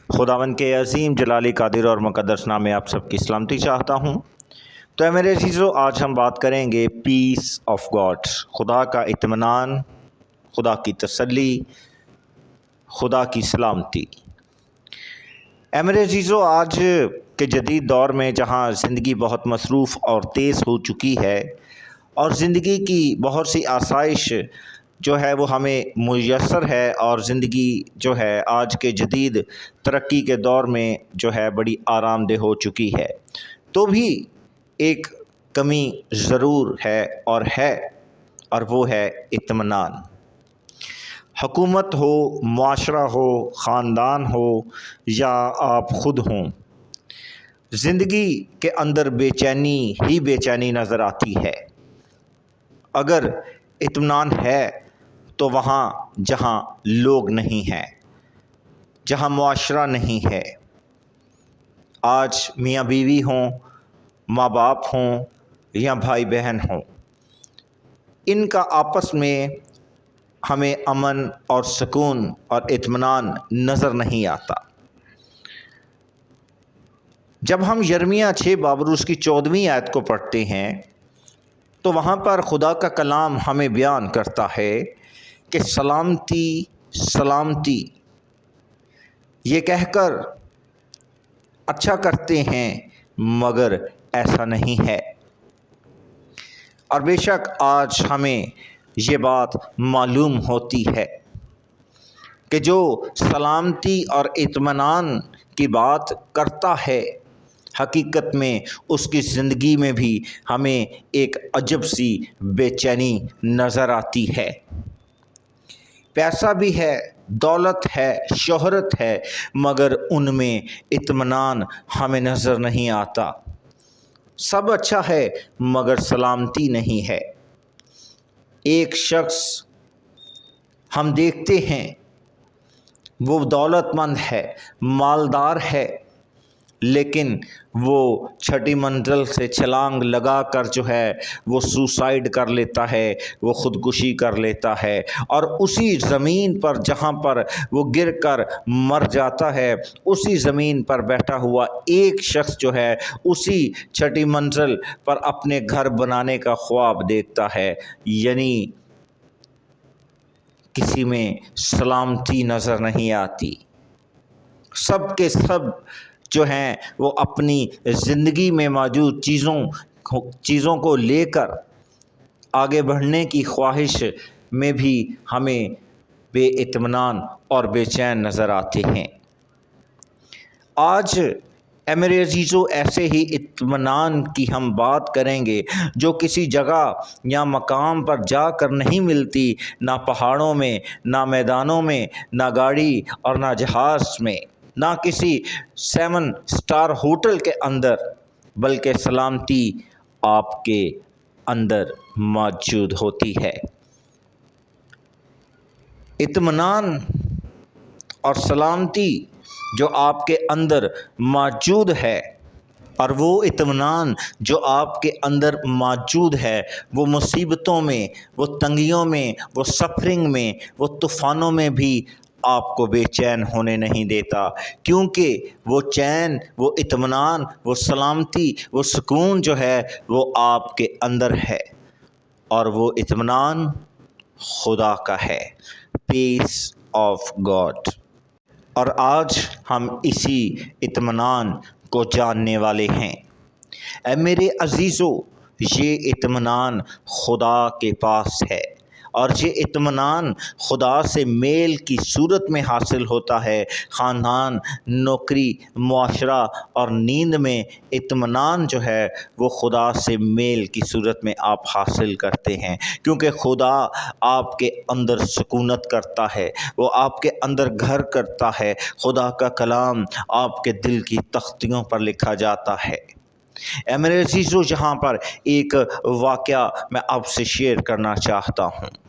خداوند کے عظیم جلالی قادر اور مقدس نام میں آپ سب کی سلامتی چاہتا ہوں۔ تو میرے عزیزو، آج ہم بات کریں گے پیس آف گاڈ، خدا کا اطمینان، خدا کی تسلی، خدا کی سلامتی۔ میرے عزیزو، آج کے جدید دور میں جہاں زندگی بہت مصروف اور تیز ہو چکی ہے اور زندگی کی بہت سی آسائش جو ہے وہ ہمیں میسر ہے، اور زندگی جو ہے آج کے جدید ترقی کے دور میں جو ہے بڑی آرام دہ ہو چکی ہے، تو بھی ایک کمی ضرور ہے اور وہ ہے اطمینان۔ حکومت ہو، معاشرہ ہو، خاندان ہو یا آپ خود ہوں، زندگی کے اندر بے چینی ہی بے چینی نظر آتی ہے۔ اگر اطمینان ہے تو وہاں جہاں لوگ نہیں ہیں، جہاں معاشرہ نہیں ہے، آج میاں بیوی ہوں، ماں باپ ہوں یا بھائی بہن ہوں، ان کا آپس میں ہمیں امن اور سکون اور اطمینان نظر نہیں آتا۔ جب ہم یرمیہ 6 باب اس کی 14ویں آیت کو پڑھتے ہیں تو وہاں پر خدا کا کلام ہمیں بیان کرتا ہے کہ سلامتی سلامتی یہ کہہ کر اچھا کرتے ہیں مگر ایسا نہیں ہے۔ اور بے شک آج ہمیں یہ بات معلوم ہوتی ہے کہ جو سلامتی اور اطمینان کی بات کرتا ہے، حقیقت میں اس کی زندگی میں بھی ہمیں ایک عجب سی بے چینی نظر آتی ہے۔ پیسہ بھی ہے، دولت ہے، شہرت ہے، مگر ان میں اطمینان ہمیں نظر نہیں آتا۔ سب اچھا ہے مگر سلامتی نہیں ہے۔ ایک شخص ہم دیکھتے ہیں وہ دولت مند ہے، مالدار ہے، لیکن وہ چھٹی منزل سے چھلانگ لگا کر جو ہے وہ سوسائڈ کر لیتا ہے، وہ خودکشی کر لیتا ہے، اور اسی زمین پر جہاں پر وہ گر کر مر جاتا ہے، اسی زمین پر بیٹھا ہوا ایک شخص جو ہے اسی چھٹی منزل پر اپنے گھر بنانے کا خواب دیکھتا ہے۔ یعنی کسی میں سلامتی نظر نہیں آتی۔ سب کے سب جو ہیں وہ اپنی زندگی میں موجود چیزوں کو لے کر آگے بڑھنے کی خواہش میں بھی ہمیں بے اطمینان اور بے چین نظر آتے ہیں۔ آج میرے عزیزو، ایسے ہی اطمینان کی ہم بات کریں گے جو کسی جگہ یا مقام پر جا کر نہیں ملتی، نہ پہاڑوں میں، نہ میدانوں میں، نہ گاڑی اور نہ جہاز میں، نہ کسی 7 اسٹار ہوٹل کے اندر، بلکہ سلامتی آپ کے اندر موجود ہوتی ہے۔ اطمینان اور سلامتی جو آپ کے اندر موجود ہے، اور وہ اطمینان جو آپ کے اندر موجود ہے، وہ مصیبتوں میں، وہ تنگیوں میں، وہ سفرنگ میں، وہ طوفانوں میں بھی آپ کو بے چین ہونے نہیں دیتا، کیونکہ وہ چین، وہ اطمینان، وہ سلامتی، وہ سکون جو ہے وہ آپ کے اندر ہے، اور وہ اطمینان خدا کا ہے، پیس آف گاڈ۔ اور آج ہم اسی اطمینان کو جاننے والے ہیں۔ اے میرے عزیزو، یہ اطمینان خدا کے پاس ہے، اور یہ اطمینان خدا سے میل کی صورت میں حاصل ہوتا ہے۔ خاندان، نوکری، معاشرہ اور نیند میں اطمینان جو ہے وہ خدا سے میل کی صورت میں آپ حاصل کرتے ہیں، کیونکہ خدا آپ کے اندر سکونت کرتا ہے، وہ آپ کے اندر گھر کرتا ہے۔ خدا کا کلام آپ کے دل کی تختیوں پر لکھا جاتا ہے۔ اے میرے عزیزو، جہاں پر ایک واقعہ میں آپ سے شیئر کرنا چاہتا ہوں۔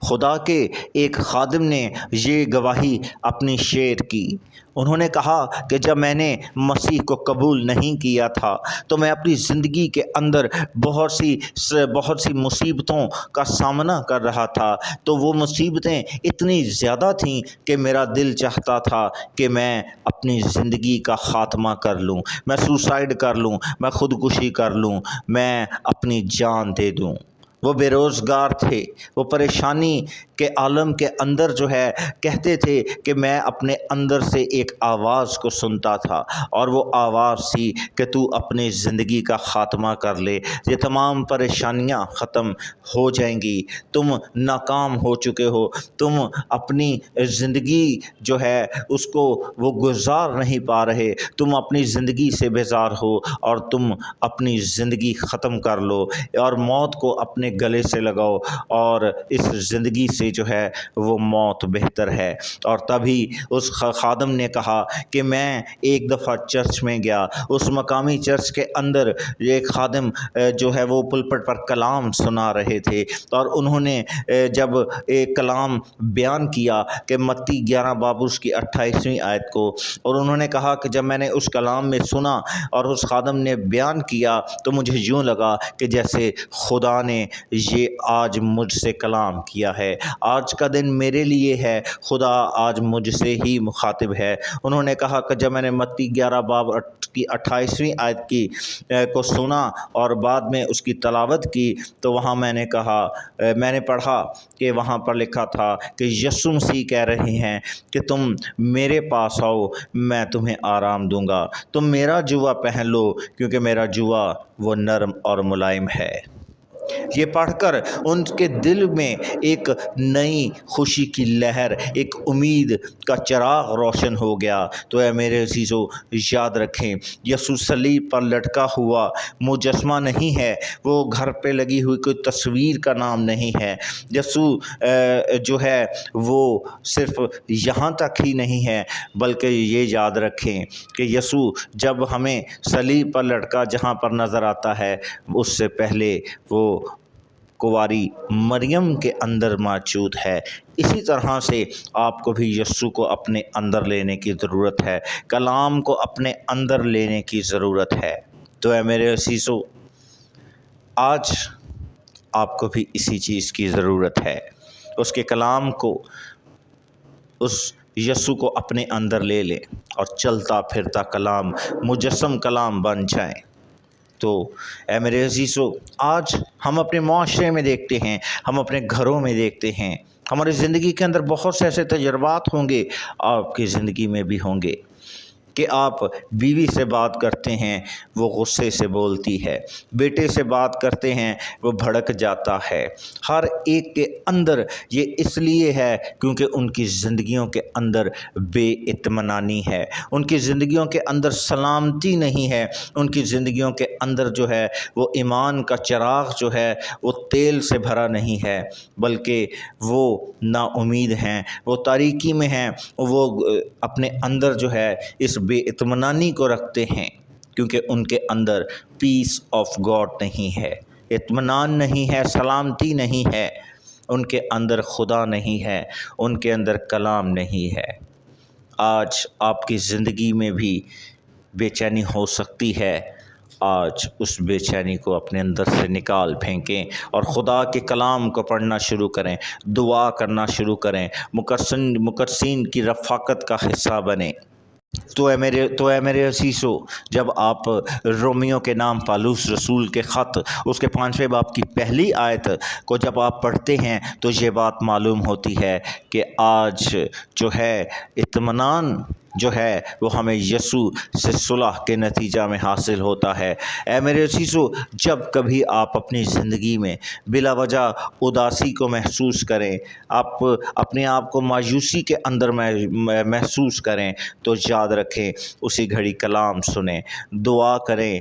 خدا کے ایک خادم نے یہ گواہی اپنی شیئر کی۔ انہوں نے کہا کہ جب میں نے مسیح کو قبول نہیں کیا تھا تو میں اپنی زندگی کے اندر بہت سی مصیبتوں کا سامنا کر رہا تھا، تو وہ مصیبتیں اتنی زیادہ تھیں کہ میرا دل چاہتا تھا کہ میں اپنی زندگی کا خاتمہ کر لوں، میں سوسائڈ کر لوں، میں خودکشی کر لوں، میں اپنی جان دے دوں۔ وہ بے روزگار تھے، وہ پریشانی کے عالم کے اندر جو ہے کہتے تھے کہ میں اپنے اندر سے ایک آواز کو سنتا تھا، اور وہ آواز تھی کہ تو اپنی زندگی کا خاتمہ کر لے، یہ تمام پریشانیاں ختم ہو جائیں گی، تم ناکام ہو چکے ہو، تم اپنی زندگی جو ہے اس کو وہ گزار نہیں پا رہے، تم اپنی زندگی سے بیزار ہو اور تم اپنی زندگی ختم کر لو اور موت کو اپنے گلے سے لگاؤ، اور اس زندگی سے جو ہے وہ موت بہتر ہے۔ اور تبھی اس خادم نے کہا کہ میں ایک دفعہ چرچ میں گیا، اس مقامی چرچ کے اندر ایک خادم جو ہے وہ پلپٹ پر کلام سنا رہے تھے، اور انہوں نے جب ایک کلام بیان کیا کہ متی 11 باب اس کی 28ویں آیت کو، اور انہوں نے کہا کہ جب میں نے اس کلام میں سنا اور اس خادم نے بیان کیا تو مجھے یوں لگا کہ جیسے خدا نے یہ آج مجھ سے کلام کیا ہے، آج کا دن میرے لیے ہے، خدا آج مجھ سے ہی مخاطب ہے۔ انہوں نے کہا کہ جب میں نے متی 11 باب کی 28ویں آیت کو سنا اور بعد میں اس کی تلاوت کی، تو وہاں میں نے پڑھا کہ وہاں پر لکھا تھا کہ یسوع مسیح کہہ رہے ہیں کہ تم میرے پاس آؤ، میں تمہیں آرام دوں گا، تم میرا جوا پہن لو کیونکہ میرا جوا وہ نرم اور ملائم ہے۔ یہ پڑھ کر ان کے دل میں ایک نئی خوشی کی لہر، ایک امید کا چراغ روشن ہو گیا۔ تو اے میرے عزیزو، یاد رکھیں یسوع صلیب پر لٹکا ہوا مجسمہ نہیں ہے، وہ گھر پہ لگی ہوئی کوئی تصویر کا نام نہیں ہے۔ یسوع جو ہے وہ صرف یہاں تک ہی نہیں ہے، بلکہ یہ یاد رکھیں کہ یسوع جب ہمیں صلیب پر لٹکا جہاں پر نظر آتا ہے، اس سے پہلے وہ کنواری مریم کے اندر موجود ہے۔ اسی طرح سے آپ کو بھی یسوع کو اپنے اندر لینے کی ضرورت ہے، کلام کو اپنے اندر لینے کی ضرورت ہے۔ تو اے میرے عزیزو، آج آپ کو بھی اسی چیز کی ضرورت ہے، اس کے کلام کو، اس یسوع کو اپنے اندر لے لیں اور چلتا پھرتا کلام، مجسم کلام بن جائیں۔ تو اے میرے عزیزو، آج ہم اپنے معاشرے میں دیکھتے ہیں، ہم اپنے گھروں میں دیکھتے ہیں، ہماری زندگی کے اندر بہت سے ایسے تجربات ہوں گے، آپ کی زندگی میں بھی ہوں گے کہ آپ بیوی سے بات کرتے ہیں وہ غصے سے بولتی ہے، بیٹے سے بات کرتے ہیں وہ بھڑک جاتا ہے۔ ہر ایک کے اندر یہ اس لیے ہے کیونکہ ان کی زندگیوں کے اندر بے اطمینانی ہے، ان کی زندگیوں کے اندر سلامتی نہیں ہے، ان کی زندگیوں کے اندر جو ہے وہ ایمان کا چراغ جو ہے وہ تیل سے بھرا نہیں ہے، بلکہ وہ نا امید ہیں، وہ تاریکی میں ہیں، وہ اپنے اندر جو ہے اس بے اطمینانی کو رکھتے ہیں کیونکہ ان کے اندر پیس آف گاڈ نہیں ہے، اطمینان نہیں ہے، سلامتی نہیں ہے، ان کے اندر خدا نہیں ہے، ان کے اندر کلام نہیں ہے۔ آج آپ کی زندگی میں بھی بے چینی ہو سکتی ہے، آج اس بے چینی کو اپنے اندر سے نکال پھینکیں اور خدا کے کلام کو پڑھنا شروع کریں، دعا کرنا شروع کریں، مقدسین کی رفاقت کا حصہ بنیں۔ تو اے میرے عزیزو، جب آپ رومیو کے نام پالوس رسول کے خط اس کے 5ویں باب کی پہلی آیت کو جب آپ پڑھتے ہیں تو یہ بات معلوم ہوتی ہے کہ آج جو ہے اطمینان جو ہے وہ ہمیں یسوع سے صلح کے نتیجہ میں حاصل ہوتا ہے۔ اے میرے عزیزو، جب کبھی آپ اپنی زندگی میں بلا وجہ اداسی کو محسوس کریں، آپ اپنے آپ کو مایوسی کے اندر محسوس کریں، تو یاد رکھیں اسی گھڑی کلام سنیں، دعا کریں،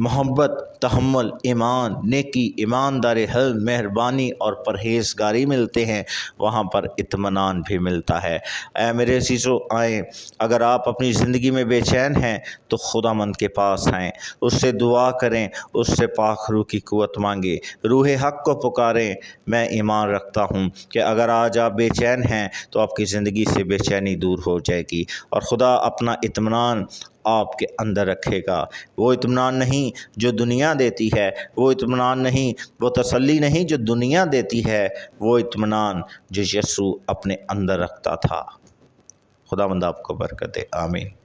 محبت، تحمل، ایمان، نیکی، ایماندار حلم، مہربانی اور پرہیزگاری ملتے ہیں، وہاں پر اطمینان بھی ملتا ہے۔ اے میرے عزیزو، آئیں، اگر آپ اپنی زندگی میں بے چین ہیں تو خدا مند کے پاس آئیں، اس سے دعا کریں، اس سے پاک روح کی قوت مانگیں، روح حق کو پکاریں۔ میں ایمان رکھتا ہوں کہ اگر آج آپ بے چین ہیں تو آپ کی زندگی سے بے چینی دور ہو جائے گی، اور خدا اپنا اطمینان آپ کے اندر رکھے گا۔ وہ اطمینان نہیں جو دنیا دیتی ہے، وہ اطمینان نہیں، وہ تسلی نہیں جو دنیا دیتی ہے، وہ اطمینان جو یسوع اپنے اندر رکھتا تھا۔ خداوند آپ کو برکت دے، آمین۔